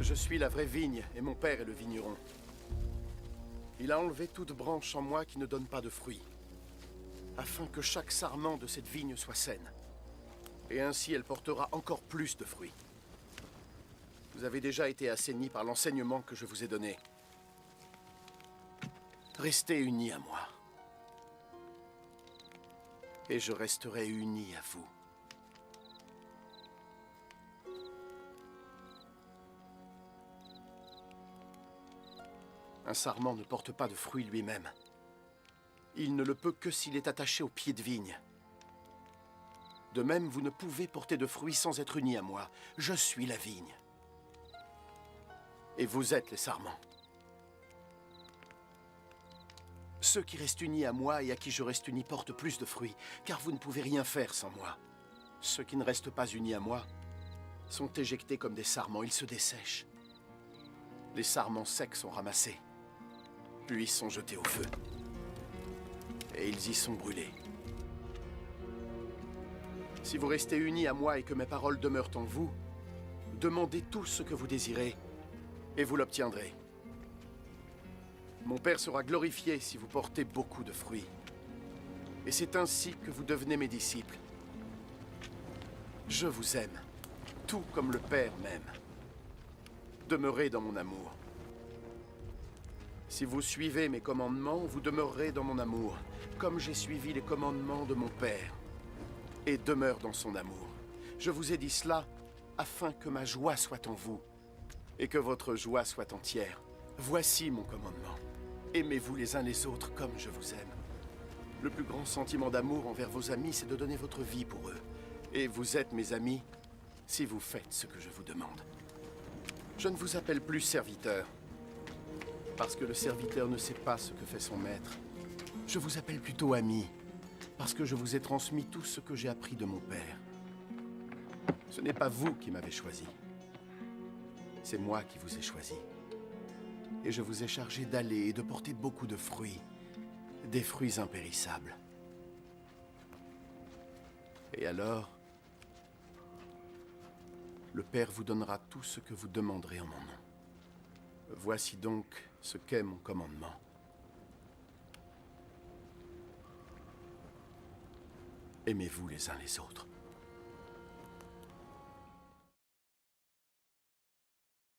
Je suis la vraie vigne, et mon père est le vigneron. Il a enlevé toute branche en moi qui ne donne pas de fruits, afin que chaque sarment de cette vigne soit saine. Et ainsi elle portera encore plus de fruits. Vous avez déjà été assainis par l'enseignement que je vous ai donné. Restez unis à moi. Et je resterai uni à vous. Un sarment ne porte pas de fruits lui-même. Il ne le peut que s'il est attaché au pied de vigne. De même, vous ne pouvez porter de fruits sans être unis à moi. Je suis la vigne. Et vous êtes les sarments. Ceux qui restent unis à moi et à qui je reste uni portent plus de fruits, car vous ne pouvez rien faire sans moi. Ceux qui ne restent pas unis à moi sont éjectés comme des sarments, ils se dessèchent. Les sarments secs sont ramassés, puis sont jetés au feu. Et ils y sont brûlés. Si vous restez unis à moi et que mes paroles demeurent en vous, demandez tout ce que vous désirez, et vous l'obtiendrez. Mon Père sera glorifié si vous portez beaucoup de fruits. Et c'est ainsi que vous devenez mes disciples. Je vous aime, tout comme le Père m'aime. Demeurez dans mon amour. Si vous suivez mes commandements, vous demeurerez dans mon amour, comme j'ai suivi les commandements de mon Père, et demeure dans son amour. Je vous ai dit cela afin que ma joie soit en vous, et que votre joie soit entière. Voici mon commandement. Aimez-vous les uns les autres comme je vous aime. Le plus grand sentiment d'amour envers vos amis, c'est de donner votre vie pour eux. Et vous êtes mes amis si vous faites ce que je vous demande. Je ne vous appelle plus serviteur, parce que le serviteur ne sait pas ce que fait son maître. Je vous appelle plutôt ami, parce que je vous ai transmis tout ce que j'ai appris de mon Père. Ce n'est pas vous qui m'avez choisi. C'est moi qui vous ai choisi. Et je vous ai chargé d'aller et de porter beaucoup de fruits, des fruits impérissables. Et alors, le Père vous donnera tout ce que vous demanderez en mon nom. Voici donc ce qu'est mon commandement. Aimez-vous les uns les autres.